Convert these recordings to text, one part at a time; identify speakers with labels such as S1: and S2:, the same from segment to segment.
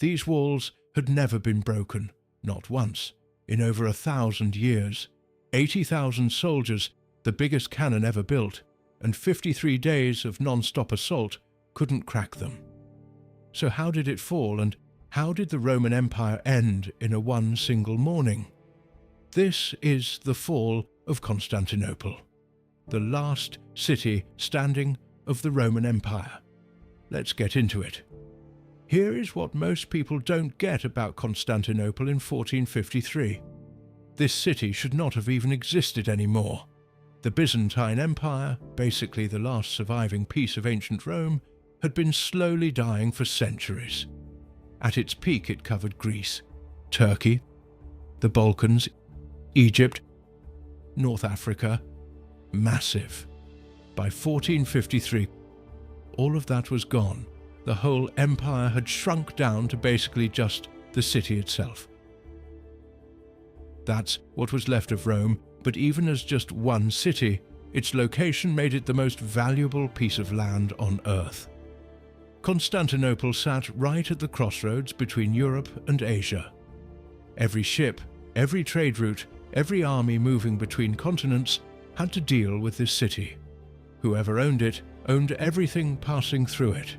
S1: These walls had never been broken, not once, in over 1,000 years. 80,000 soldiers, the biggest cannon ever built, and 53 days of non-stop assault couldn't crack them. So how did it fall, and how did the Roman Empire end in one single morning? This is the fall of Constantinople, the last city standing of the Roman Empire. Let's get into it. Here is what most people don't get about Constantinople in 1453. This city should not have even existed anymore. The Byzantine Empire, basically the last surviving piece of ancient Rome, had been slowly dying for centuries. At its peak it covered Greece, Turkey, the Balkans, Egypt, North Africa. Massive. By 1453, all of that was gone. The whole empire had shrunk down to basically just the city itself. That's what was left of Rome, but even as just one city, its location made it the most valuable piece of land on Earth. Constantinople sat right at the crossroads between Europe and Asia. Every ship, every trade route, every army moving between continents had to deal with this city. Whoever owned it owned everything passing through it.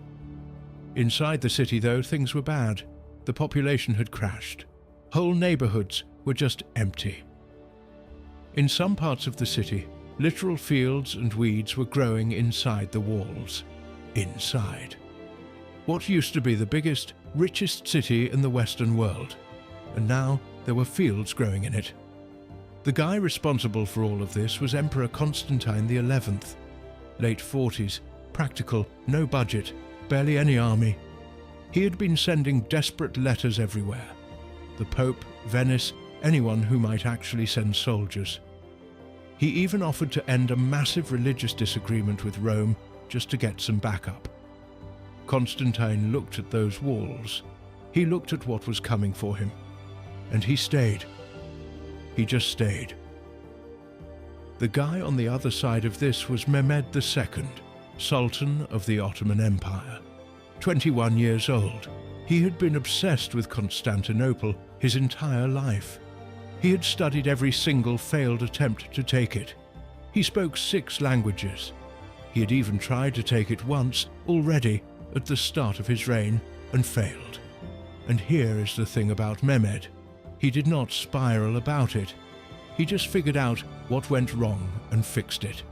S1: Inside the city, though, things were bad. The population had crashed. Whole neighborhoods were just empty. In some parts of the city, literal fields and weeds were growing inside the walls. Inside. What used to be the biggest, richest city in the Western world, and now there were fields growing in it. The guy responsible for all of this was Emperor Constantine XI. Late 40s, practical, no budget, barely any army. He had been sending desperate letters everywhere. The Pope, Venice, anyone who might actually send soldiers. He even offered to end a massive religious disagreement with Rome just to get some backup. Constantine looked at those walls. He looked at what was coming for him. And he stayed. He just stayed. The guy on the other side of this was Mehmed II, Sultan of the Ottoman Empire. 21 years old, he had been obsessed with Constantinople his entire life. He had studied every single failed attempt to take it. He spoke 6 languages. He had even tried to take it once already at the start of his reign and failed. And here is the thing about Mehmed. He did not spiral about it. He just figured out what went wrong and fixed it.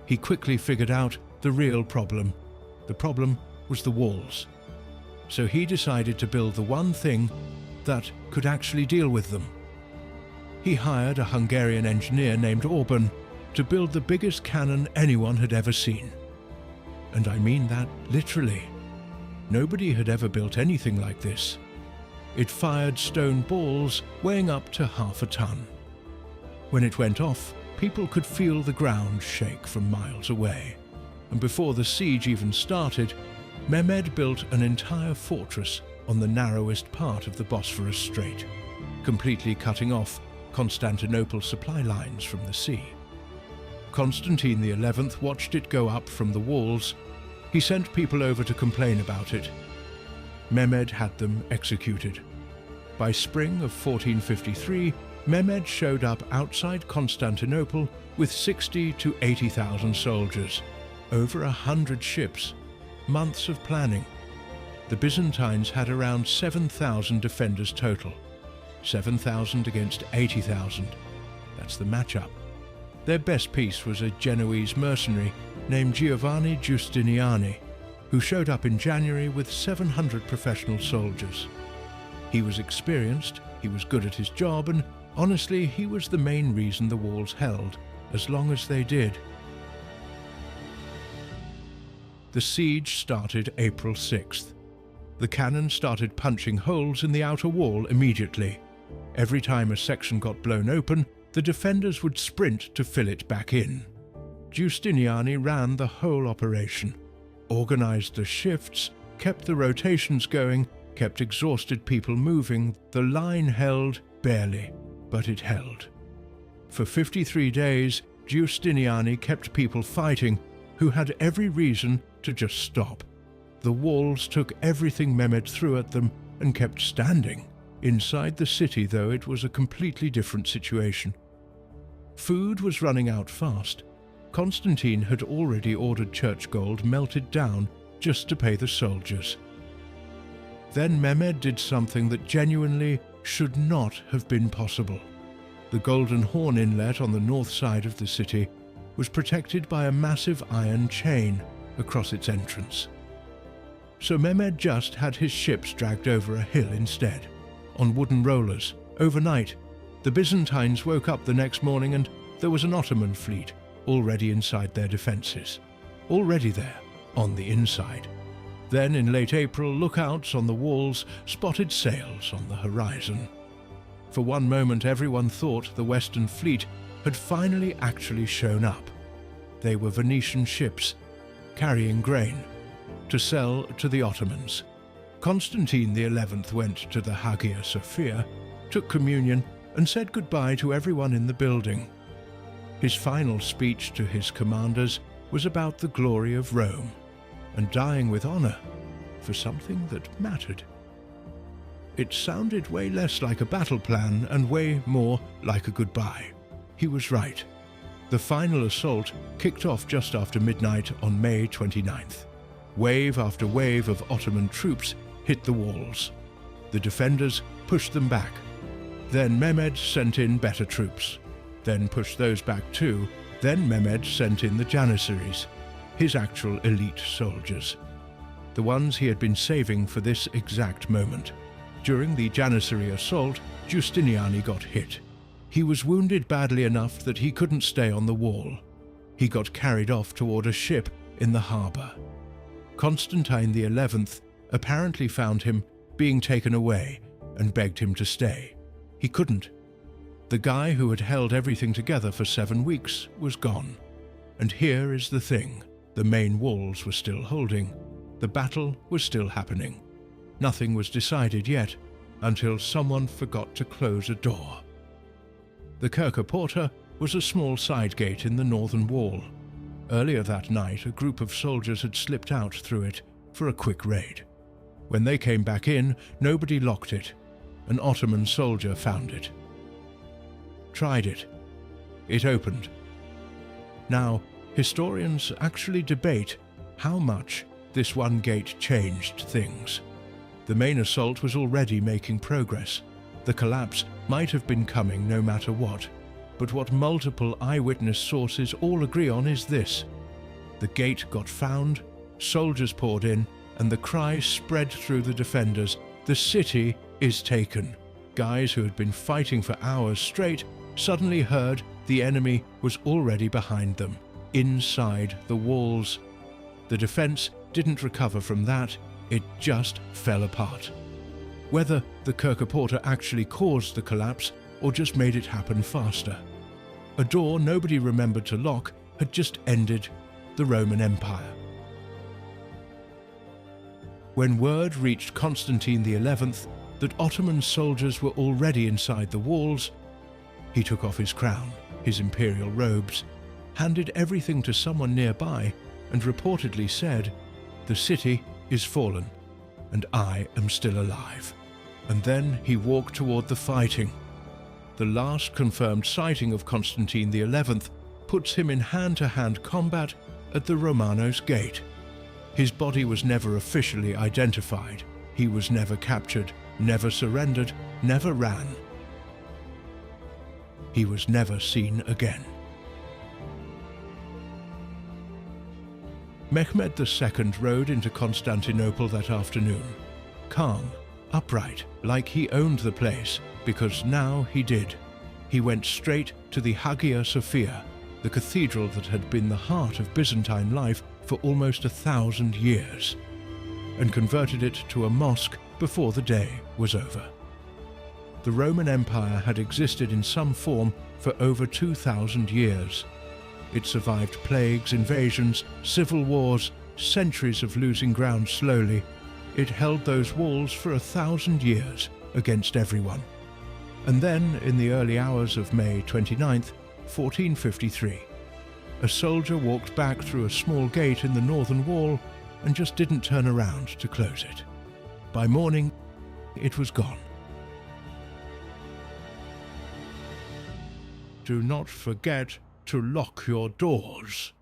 S1: He quickly figured out the real problem. The problem was the walls. So he decided to build the one thing that could actually deal with them. He hired a Hungarian engineer named Orban to build the biggest cannon anyone had ever seen. And I mean that literally. Nobody had ever built anything like this. It fired stone balls weighing up to half a ton. When it went off, people could feel the ground shake from miles away. And before the siege even started, Mehmed built an entire fortress on the narrowest part of the Bosphorus Strait, completely cutting off Constantinople's supply lines from the sea. Constantine XI watched it go up from the walls. He sent people over to complain about it. Mehmed had them executed. By spring of 1453, Mehmed showed up outside Constantinople with 60 to 80,000 soldiers, over 100 ships, months of planning. The Byzantines had around 7,000 defenders total. 7,000 against 80,000. That's the matchup. Their best piece was a Genoese mercenary named Giovanni Giustiniani, who showed up in January with 700 professional soldiers. He was experienced, he was good at his job, and honestly, he was the main reason the walls held, as long as they did. The siege started April 6th. The cannon started punching holes in the outer wall immediately. Every time a section got blown open, the defenders would sprint to fill it back in. Giustiniani ran the whole operation, organized the shifts, kept the rotations going, kept exhausted people moving. The line held barely, but it held. For 53 days, Giustiniani kept people fighting who had every reason to just stop. The walls took everything Mehmed threw at them and kept standing. Inside the city, though, it was a completely different situation. Food was running out fast. Constantine had already ordered church gold melted down just to pay the soldiers. Then Mehmed did something that genuinely should not have been possible. The Golden Horn Inlet on the north side of the city was protected by a massive iron chain across its entrance. So Mehmed just had his ships dragged over a hill instead, on wooden rollers, overnight. The Byzantines woke up the next morning and there was an Ottoman fleet already inside their defences, already there, on the inside. Then in late April, lookouts on the walls spotted sails on the horizon. For one moment everyone thought the Western fleet had finally actually shown up. They were Venetian ships, carrying grain, to sell to the Ottomans. Constantine XI went to the Hagia Sophia, took communion, and said goodbye to everyone in the building. His final speech to his commanders was about the glory of Rome, and dying with honor for something that mattered. It sounded way less like a battle plan and way more like a goodbye. He was right. The final assault kicked off just after midnight on May 29th. Wave after wave of Ottoman troops hit the walls. The defenders pushed them back. Then Mehmed sent in better troops, then pushed those back too. Then Mehmed sent in the Janissaries, his actual elite soldiers, the ones he had been saving for this exact moment. During the Janissary assault, Giustiniani got hit. He was wounded badly enough that he couldn't stay on the wall. He got carried off toward a ship in the harbour. Constantine XI apparently found him being taken away and begged him to stay. He couldn't. The guy who had held everything together for 7 weeks was gone. And here is the thing. The main walls were still holding. The battle was still happening. Nothing was decided yet, until someone forgot to close a door. The Kirche Porta was a small side gate in the northern wall. Earlier that night, a group of soldiers had slipped out through it for a quick raid. When they came back in, nobody locked it. An Ottoman soldier found it. Tried it. It opened. Now, historians actually debate how much this one gate changed things. The main assault was already making progress. The collapse might have been coming no matter what, but what multiple eyewitness sources all agree on is this. The gate got found, soldiers poured in, and the cry spread through the defenders, "The city is taken." Guys who had been fighting for hours straight suddenly heard the enemy was already behind them, inside the walls. The defense didn't recover from that, it just fell apart. Whether the Kirche Porta actually caused the collapse or just made it happen faster. A door nobody remembered to lock had just ended the Roman Empire. When word reached Constantine XI that Ottoman soldiers were already inside the walls, he took off his crown, his imperial robes, handed everything to someone nearby, and reportedly said, "The city is fallen, and I am still alive." And then he walked toward the fighting. The last confirmed sighting of Constantine XI puts him in hand-to-hand combat at the Romanos' Gate. His body was never officially identified. He was never captured, never surrendered, never ran. He was never seen again. Mehmed II rode into Constantinople that afternoon, calm, upright, like he owned the place, because now he did. He went straight to the Hagia Sophia, the cathedral that had been the heart of Byzantine life for almost 1,000 years, and converted it to a mosque before the day was over. The Roman Empire had existed in some form for over 2,000 years. It survived plagues, invasions, civil wars, centuries of losing ground slowly. It held those walls for 1,000 years against everyone. And then, in the early hours of May 29th, 1453, a soldier walked back through a small gate in the northern wall and just didn't turn around to close it. By morning, it was gone. Do not forget to lock your doors.